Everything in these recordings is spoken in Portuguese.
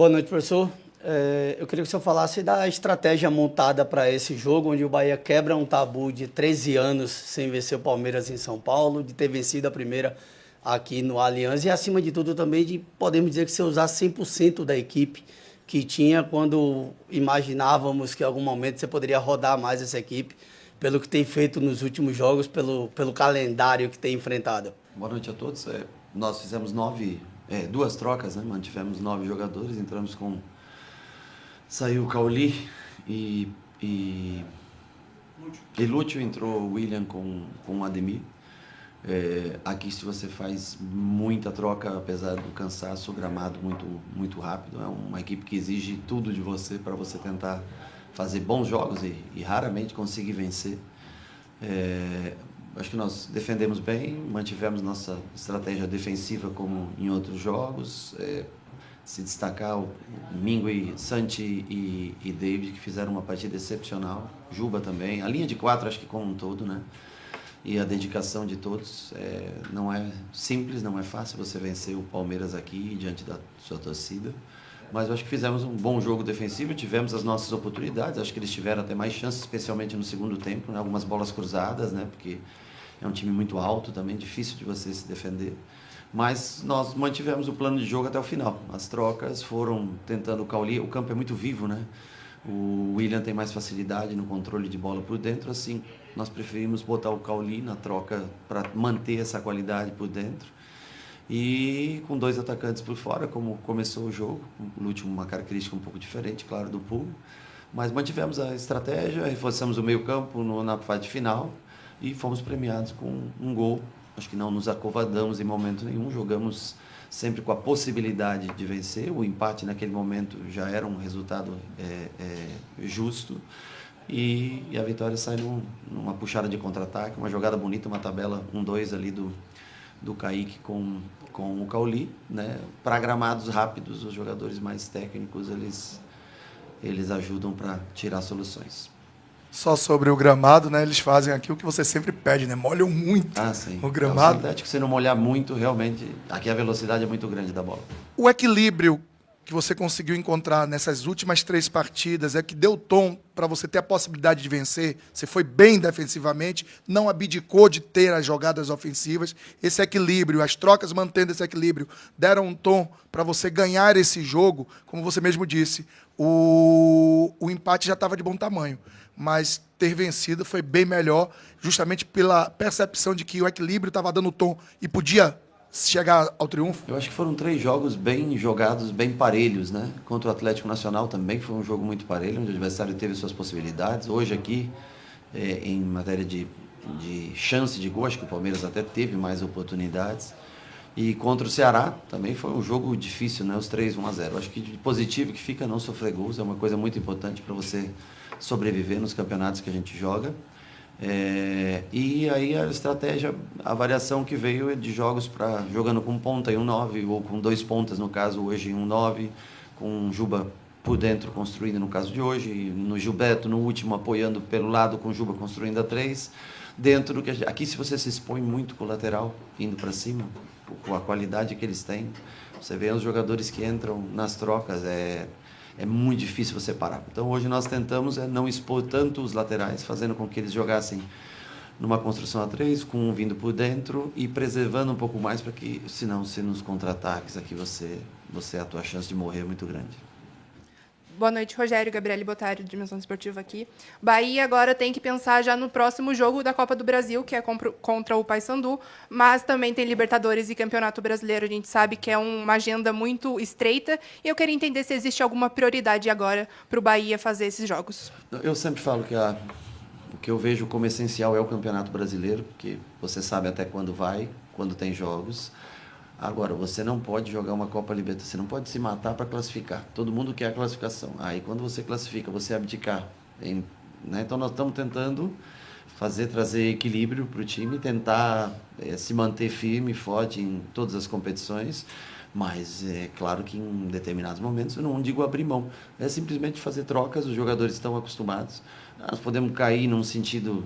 Boa noite, professor. Eu queria que o senhor falasse da estratégia montada para esse jogo, onde o Bahia quebra um tabu de 13 anos sem vencer o Palmeiras em São Paulo, de ter vencido a primeira aqui no Allianz e, acima de tudo, também de podemos dizer que você usar 100% da equipe que tinha quando imaginávamos que em algum momento você poderia rodar mais essa equipe, pelo que tem feito nos últimos jogos, pelo calendário que tem enfrentado. Boa noite a todos. Nós fizemos duas trocas, né? Mantivemos 9 jogadores, entramos com... Saiu o Cauli e Lúcio, entrou o William com o Ademir. Aqui, se você faz muita troca, apesar do cansaço, o gramado muito rápido, é uma equipe que exige tudo de você para você tentar fazer bons jogos e raramente conseguir vencer. Acho que nós defendemos bem, mantivemos nossa estratégia defensiva como em outros jogos. Se destacar o Mingue, Santi e David, que fizeram uma partida excepcional. Juba também. A linha de 4, acho que como um todo, né? E a dedicação de todos. Não é simples, não é fácil você vencer o Palmeiras aqui diante da sua torcida. Mas eu acho que fizemos um bom jogo defensivo, tivemos as nossas oportunidades, acho que eles tiveram até mais chances, especialmente no segundo tempo, né? Algumas bolas cruzadas, né? Porque é um time muito alto também, difícil de você se defender. Mas nós mantivemos o plano de jogo até o final. As trocas foram tentando o Cauli, o campo é muito vivo, né? O William tem mais facilidade no controle de bola por dentro, assim, nós preferimos botar o Cauli na troca para manter essa qualidade por dentro. E com 2 atacantes por fora, como começou o jogo, o último uma característica um pouco diferente, claro, do Pulga. Mas mantivemos a estratégia, reforçamos o meio-campo na fase final e fomos premiados com um gol. Acho que não nos acovardamos em momento nenhum, jogamos sempre com a possibilidade de vencer. O empate naquele momento já era um resultado justo. E a vitória sai numa puxada de contra-ataque, uma jogada bonita, uma tabela 1-2 ali do Kaique com o Cauli, né? Para gramados rápidos, os jogadores mais técnicos, eles ajudam para tirar soluções. Só sobre o gramado, né? Eles fazem aqui o que você sempre pede, né? Molham muito Sim. o gramado. O sintético, se não molhar muito, realmente, aqui a velocidade é muito grande da bola. O equilíbrio que você conseguiu encontrar nessas últimas 3 partidas é que deu tom para você ter a possibilidade de vencer. Você foi bem defensivamente, não abdicou de ter as jogadas ofensivas. Esse equilíbrio, as trocas mantendo esse equilíbrio, deram um tom para você ganhar esse jogo. Como você mesmo disse, o empate já estava de bom tamanho, mas ter vencido foi bem melhor, justamente pela percepção de que o equilíbrio estava dando tom e podia chegar ao triunfo. Eu acho que foram 3 jogos bem jogados, bem parelhos, né? Contra o Atlético Nacional também foi um jogo muito parelho, onde o adversário teve suas possibilidades. Hoje aqui, em matéria de chance de gol, acho que o Palmeiras até teve mais oportunidades. E contra o Ceará também foi um jogo difícil, né? Os 3, 1-0. Acho que de positivo que fica não sofrer gols, é uma coisa muito importante para você sobreviver nos campeonatos que a gente joga. E aí a estratégia, a variação que veio é de jogos para jogando com ponta e um 9, ou com 2 pontas, no caso hoje um 9, com o Juba por dentro construindo no caso de hoje, e no Gilberto no último apoiando pelo lado com o Juba construindo a 3. Dentro do que aqui, se você se expõe muito com o lateral indo para cima, com a qualidade que eles têm, você vê os jogadores que entram nas trocas, é muito difícil você parar. Então hoje nós tentamos não expor tanto os laterais, fazendo com que eles jogassem numa construção a 3, com um vindo por dentro e preservando um pouco mais, para que, senão, se nos contra-ataques aqui a tua chance de morrer é muito grande. Boa noite, Rogério, Gabriele Botário, Dimensão Esportiva aqui. Bahia agora tem que pensar já no próximo jogo da Copa do Brasil, que é contra o Paysandu, mas também tem Libertadores e Campeonato Brasileiro. A gente sabe que é uma agenda muito estreita e eu queria entender se existe alguma prioridade agora para o Bahia fazer esses jogos. Eu sempre falo que o que eu vejo como essencial é o Campeonato Brasileiro, porque você sabe até quando vai, quando tem jogos. Agora, você não pode jogar uma Copa Libertadores, você não pode se matar para classificar. Todo mundo quer a classificação. Aí, quando você classifica, você abdicar. Né? Então, nós estamos tentando trazer equilíbrio para o time, tentar se manter firme e forte em todas as competições. Mas é claro que em determinados momentos, eu não digo abrir mão, é simplesmente fazer trocas, os jogadores estão acostumados. Nós podemos cair num sentido,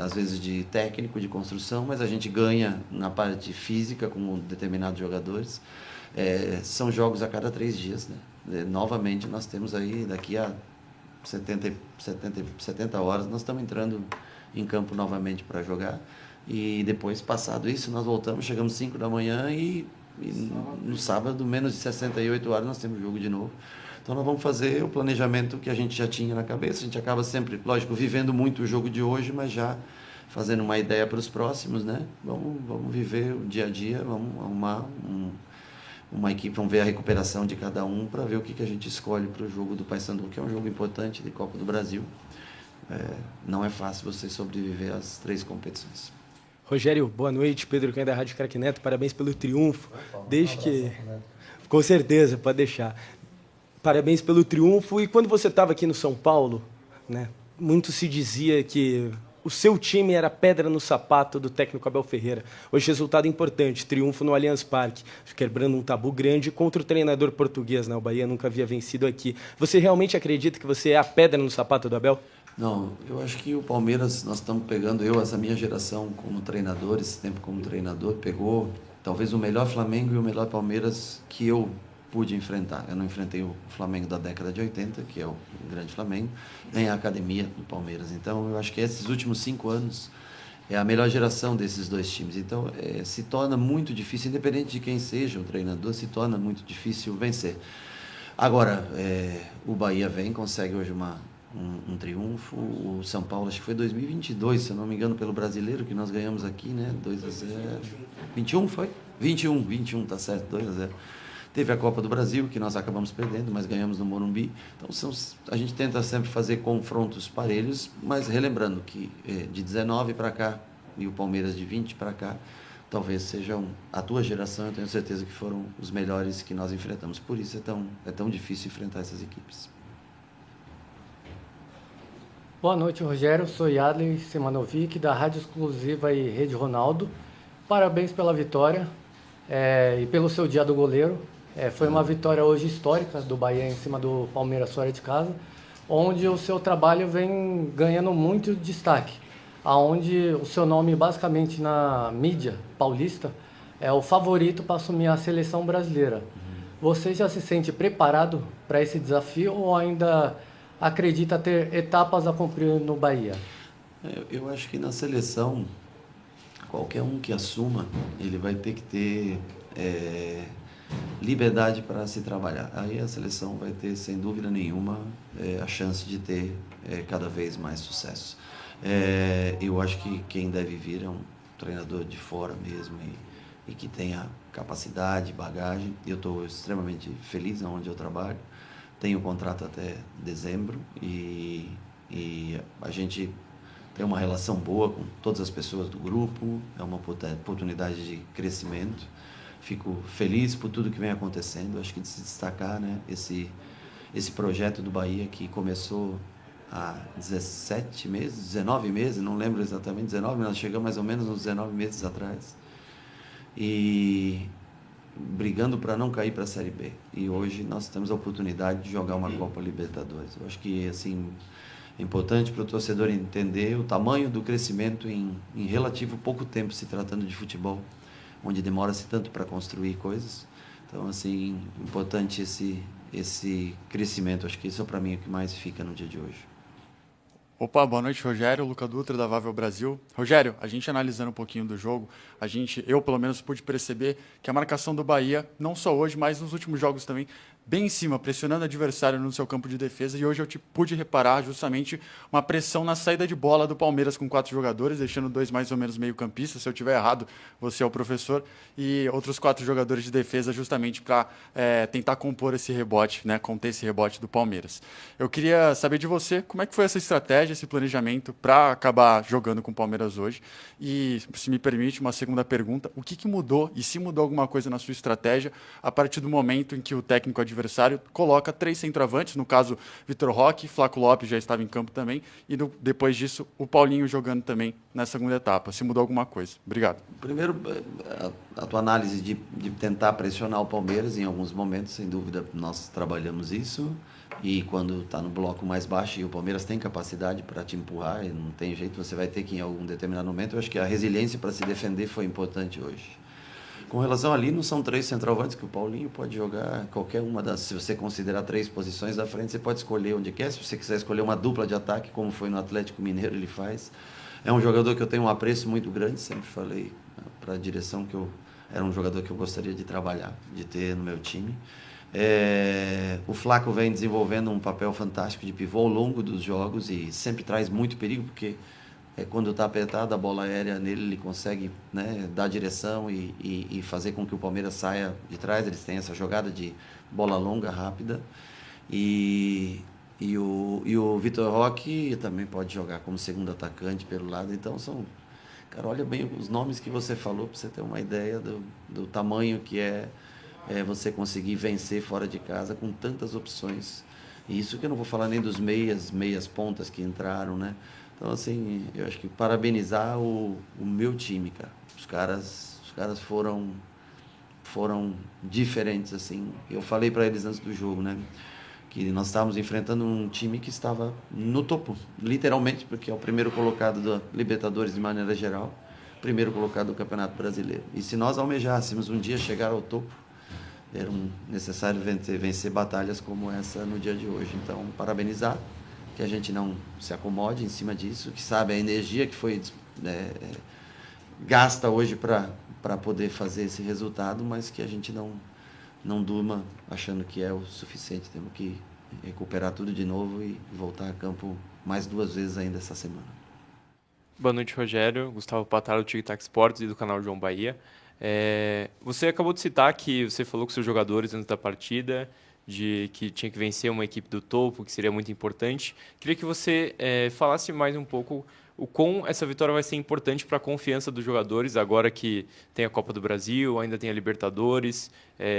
às vezes, de técnico, de construção, mas a gente ganha na parte física com determinados jogadores. São jogos a cada 3 dias, né? novamente nós temos aí, daqui a 70 horas, nós estamos entrando em campo novamente para jogar. E depois, passado isso, nós voltamos, chegamos 5 da manhã e no sábado, menos de 68 horas, nós temos jogo de novo. Então nós vamos fazer o planejamento que a gente já tinha na cabeça. A gente acaba sempre, lógico, vivendo muito o jogo de hoje, mas já fazendo uma ideia para os próximos, né? Vamos viver o dia a dia, vamos arrumar uma equipe, vamos ver a recuperação de cada um para ver o que a gente escolhe para o jogo do Paysandu, que é um jogo importante de Copa do Brasil. Não é fácil você sobreviver às 3 competições. Rogério, boa noite. Pedro Cunha da Rádio Craque Neto, parabéns pelo triunfo. Desde que... Com certeza, pode deixar. Parabéns pelo triunfo. E quando você estava aqui no São Paulo, né, muito se dizia que o seu time era pedra no sapato do técnico Abel Ferreira. Hoje, resultado importante, triunfo no Allianz Parque, quebrando um tabu grande contra o treinador português, né? O Bahia nunca havia vencido aqui. Você realmente acredita que você é a pedra no sapato do Abel? Não, eu acho que o Palmeiras, nós estamos pegando, essa minha geração como treinador, esse tempo como treinador, pegou talvez o melhor Flamengo e o melhor Palmeiras que eu pude enfrentar. Eu não enfrentei o Flamengo da década de 80, que é o grande Flamengo, nem a academia do Palmeiras. Então, eu acho que esses últimos 5 anos é a melhor geração desses 2 times. Então, se torna muito difícil, independente de quem seja o treinador, se torna muito difícil vencer. Agora, o Bahia consegue hoje um triunfo. O São Paulo, acho que foi 2022, se eu não me engano, pelo Brasileiro, que nós ganhamos aqui, né? 2-0. 21 foi? 21, tá certo, 2-0. Teve a Copa do Brasil, que nós acabamos perdendo, mas ganhamos no Morumbi. Então, a gente tenta sempre fazer confrontos parelhos, mas relembrando que de 19 para cá e o Palmeiras de 20 para cá, talvez sejam a tua geração, eu tenho certeza que foram os melhores que nós enfrentamos. Por isso é tão difícil enfrentar essas equipes. Boa noite, Rogério. Sou Yadley Semanovic, da Rádio Exclusiva e Rede Ronaldo. Parabéns pela vitória e pelo seu dia do goleiro. Foi uma vitória hoje histórica do Bahia em cima do Palmeiras fora de casa, onde o seu trabalho vem ganhando muito destaque, aonde o seu nome basicamente na mídia paulista é o favorito para assumir a seleção brasileira. Você já se sente preparado para esse desafio ou ainda acredita ter etapas a cumprir no Bahia? Eu acho que na seleção, qualquer um que assuma, ele vai ter que ter liberdade para se trabalhar. Aí a seleção vai ter, sem dúvida nenhuma, a chance de ter cada vez mais sucesso. Eu acho que quem deve vir é um treinador de fora mesmo e que tenha capacidade, bagagem. Eu estou extremamente feliz onde eu trabalho. Tenho contrato até dezembro e a gente tem uma relação boa com todas as pessoas do grupo. É uma oportunidade de crescimento. Fico feliz por tudo que vem acontecendo. Acho que de se destacar, né, esse projeto do Bahia que começou há 19 meses, não lembro exatamente, 19, nós chegamos mais ou menos uns 19 meses atrás. E brigando para não cair para a Série B. E hoje nós temos a oportunidade de jogar uma Copa Libertadores. Eu acho que assim, é importante para o torcedor entender o tamanho do crescimento em relativo pouco tempo, se tratando de futebol, onde demora-se tanto para construir coisas. Então, assim, importante esse crescimento. Acho que isso é para mim o que mais fica no dia de hoje. Opa, boa noite, Rogério. Luca Dutra, da Vável Brasil. Rogério, a gente analisando um pouquinho do jogo, eu pelo menos pude perceber que a marcação do Bahia, não só hoje, mas nos últimos jogos também, bem em cima, pressionando o adversário no seu campo de defesa. E hoje eu pude reparar justamente uma pressão na saída de bola do Palmeiras com 4 jogadores, deixando 2 mais ou menos meio-campistas. Se eu estiver errado, você é o professor. E outros 4 jogadores de defesa justamente para tentar compor esse rebote, né, conter esse rebote do Palmeiras. Eu queria saber de você como é que foi essa estratégia, esse planejamento para acabar jogando com o Palmeiras hoje. E, se me permite, uma segunda pergunta, o que mudou e se mudou alguma coisa na sua estratégia a partir do momento em que o técnico adversário coloca 3 centroavantes, no caso Vitor Roque, Flaco Lopes já estava em campo também, e depois disso o Paulinho jogando também na segunda etapa. Se mudou alguma coisa? Obrigado. Primeiro, a tua análise de tentar pressionar o Palmeiras em alguns momentos, sem dúvida nós trabalhamos isso, e quando está no bloco mais baixo e o Palmeiras tem capacidade para te empurrar, e não tem jeito, você vai ter que em algum determinado momento. Eu acho que a resiliência para se defender foi importante hoje. Com relação ali, não são 3 centroavantes que o Paulinho pode jogar qualquer uma das. Se você considerar 3 posições da frente, você pode escolher onde quer. Se você quiser escolher uma dupla de ataque, como foi no Atlético Mineiro, ele faz. É um jogador que eu tenho um apreço muito grande, sempre falei para a direção que era um jogador que eu gostaria de trabalhar, de ter no meu time. O Flaco vem desenvolvendo um papel fantástico de pivô ao longo dos jogos e sempre traz muito perigo, porque quando está apertado, a bola aérea nele, ele consegue, né, dar direção e fazer com que o Palmeiras saia de trás. Eles têm essa jogada de bola longa, rápida. E o Vitor Roque também pode jogar como segundo atacante pelo lado. Então, cara, olha bem os nomes que você falou, para você ter uma ideia do tamanho que é você conseguir vencer fora de casa com tantas opções. E isso que eu não vou falar nem dos meias pontas que entraram, né? Então, assim, eu acho que parabenizar o meu time, cara. Os caras foram diferentes, assim. Eu falei para eles antes do jogo, né? Que nós estávamos enfrentando um time que estava no topo, literalmente, porque é o primeiro colocado da Libertadores de maneira geral, primeiro colocado do Campeonato Brasileiro. E se nós almejássemos um dia chegar ao topo, era necessário vencer batalhas como essa no dia de hoje. Então, parabenizar, que a gente não se acomode em cima disso, que sabe a energia que foi gasta hoje para poder fazer esse resultado, mas que a gente não durma achando que é o suficiente. Temos que recuperar tudo de novo e voltar a campo mais 2 vezes ainda essa semana. Boa noite, Rogério. Gustavo Pataro, do Tic Tac Sports e do canal João Bahia. Você acabou de citar que você falou com seus jogadores antes da partida, de que tinha que vencer uma equipe do topo, que seria muito importante. Queria que você falasse mais um pouco o quão essa vitória vai ser importante para a confiança dos jogadores, agora que tem a Copa do Brasil, ainda tem a Libertadores.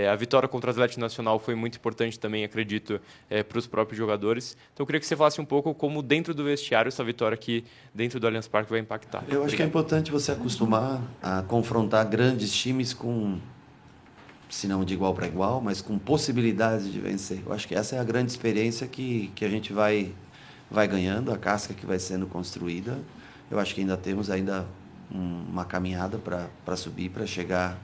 A vitória contra o Atlético Nacional foi muito importante também, acredito, para os próprios jogadores. Então, eu queria que você falasse um pouco como, dentro do vestiário, essa vitória aqui dentro do Allianz Parque vai impactar. Eu acho que é importante você acostumar a confrontar grandes times com, se não de igual para igual, mas com possibilidades de vencer. Eu acho que essa é a grande experiência que a gente vai ganhando, a casca que vai sendo construída. Eu acho que ainda temos uma caminhada para subir, para chegar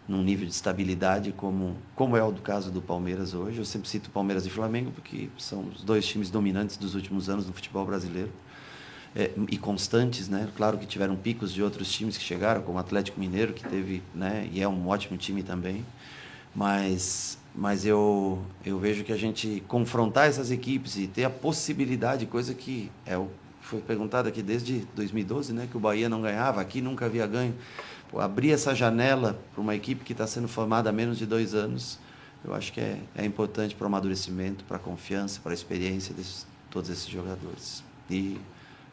num nível de estabilidade como é o do caso do Palmeiras hoje. Eu sempre cito Palmeiras e Flamengo, porque são os 2 times dominantes dos últimos anos no futebol brasileiro. E constantes, né? Claro que tiveram picos de outros times que chegaram, como o Atlético Mineiro, que teve, né, e é um ótimo time também. Mas eu vejo que a gente confrontar essas equipes e ter a possibilidade, coisa que foi perguntada aqui desde 2012, né, que o Bahia não ganhava, aqui nunca havia ganho. Abrir essa janela para uma equipe que está sendo formada há menos de 2 anos, eu acho que é importante para o amadurecimento, para a confiança, para a experiência de todos esses jogadores. E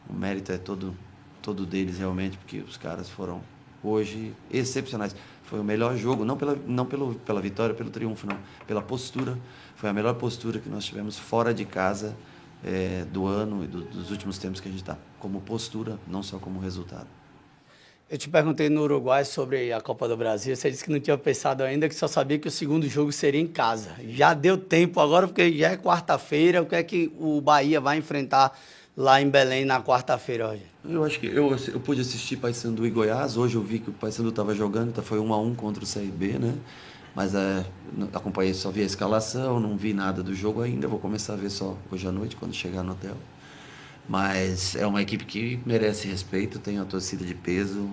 o mérito é todo deles realmente, porque os caras foram hoje excepcionais. Foi o melhor jogo, não pela vitória, pelo triunfo, não. Pela postura. Foi a melhor postura que nós tivemos fora de casa do ano e dos últimos tempos que a gente está. Como postura, não só como resultado. Eu te perguntei no Uruguai sobre a Copa do Brasil. Você disse que não tinha pensado ainda, que só sabia que o segundo jogo seria em casa. Já deu tempo agora, porque já é quarta-feira. O que é que o Bahia vai enfrentar lá em Belém na quarta-feira, Rogério? Eu acho que eu pude assistir Paysandu e Goiás. Hoje eu vi que o Paysandu estava jogando, foi 1-1 contra o CRB, né? Mas acompanhei, só vi a escalação, não vi nada do jogo ainda. Vou começar a ver só hoje à noite, quando chegar no hotel. Mas é uma equipe que merece respeito, tem uma torcida de peso,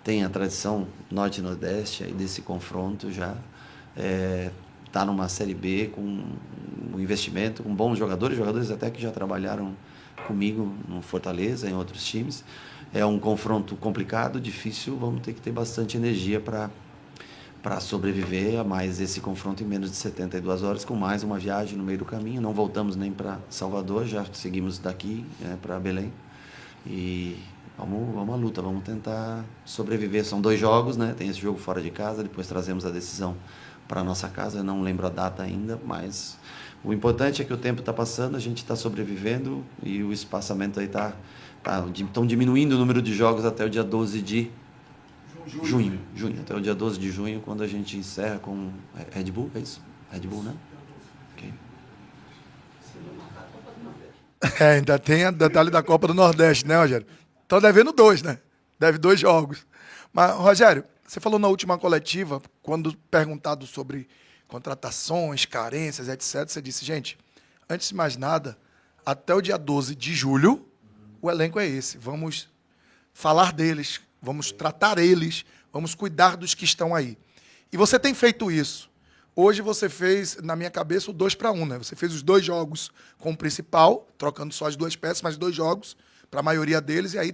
tem a tradição norte e nordeste aí desse confronto já. Está numa Série B com um investimento, com bons jogadores até que já trabalharam comigo no Fortaleza, em outros times. É um confronto complicado, difícil, vamos ter que ter bastante energia para sobreviver a mais esse confronto em menos de 72 horas, com mais uma viagem no meio do caminho. Não voltamos nem para Salvador, já seguimos daqui para Belém. E vamos à luta, vamos tentar sobreviver. São 2 jogos, né? Tem esse jogo fora de casa, depois trazemos a decisão para a nossa casa. Eu não lembro a data ainda, mas o importante é que o tempo está passando, a gente está sobrevivendo e o espaçamento aí estão diminuindo o número de jogos até o dia 12 de junho, até o dia 12 de junho, quando a gente encerra com Red Bull, é isso? Red Bull, né? Okay. Ainda tem a detalhe da Copa do Nordeste, né, Rogério? Estão devendo 2, né? Deve 2 jogos. Mas, Rogério, Você falou na última coletiva, quando perguntado sobre contratações, carências, etc., você disse, gente, antes de mais nada, até o dia 12 de julho, o elenco é esse. Vamos falar deles, vamos tratar eles, vamos cuidar dos que estão aí. E você tem feito isso. Hoje você fez, na minha cabeça, o 2-1, né? Você fez os 2 jogos com o principal, trocando só as 2 peças, mas 2 jogos para a maioria deles, e aí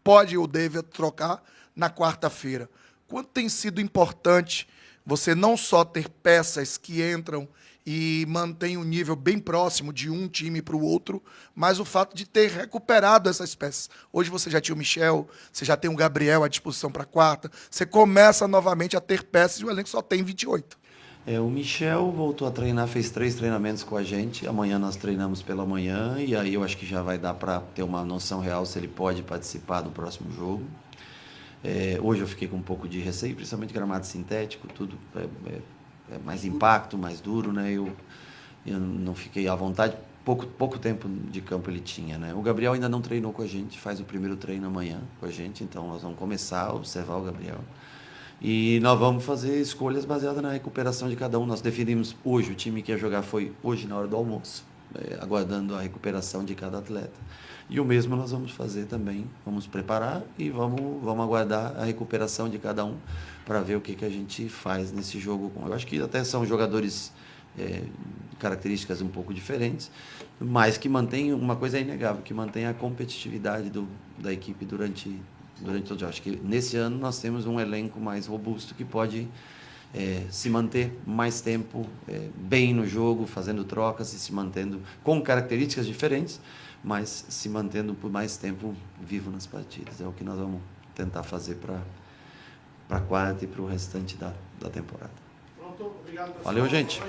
pode ou deve trocar na quarta-feira. Quanto tem sido importante você não só ter peças que entram e mantêm um nível bem próximo de um time para o outro, mas o fato de ter recuperado essas peças. Hoje você já tinha o Michel, você já tem o Gabriel à disposição para a quarta, você começa novamente a ter peças e o elenco só tem 28. O Michel voltou a treinar, fez 3 treinamentos com a gente. Amanhã nós treinamos pela manhã e aí eu acho que já vai dar para ter uma noção real se ele pode participar do próximo jogo. Hoje eu fiquei com um pouco de receio, principalmente gramado sintético, tudo é mais impacto, mais duro, né? Eu não fiquei à vontade. Pouco tempo de campo ele tinha, né? O Gabriel ainda não treinou com a gente, faz o primeiro treino amanhã com a gente, então nós vamos começar a observar o Gabriel. E nós vamos fazer escolhas baseadas na recuperação de cada um. Nós definimos hoje, o time que ia jogar foi hoje na hora do almoço, aguardando a recuperação de cada atleta. E o mesmo nós vamos fazer também, vamos preparar e vamos aguardar a recuperação de cada um para ver o que a gente faz nesse jogo. Eu acho que até são jogadores características um pouco diferentes, mas que mantém, uma coisa inegável, que mantém a competitividade da equipe durante todo o. Acho que nesse ano nós temos um elenco mais robusto que pode se manter mais tempo bem no jogo, fazendo trocas e se mantendo com características diferentes, mas se mantendo por mais tempo vivo nas partidas. É o que nós vamos tentar fazer para a quarta e para o restante da temporada. Pronto, obrigado, pessoal. Valeu, gente.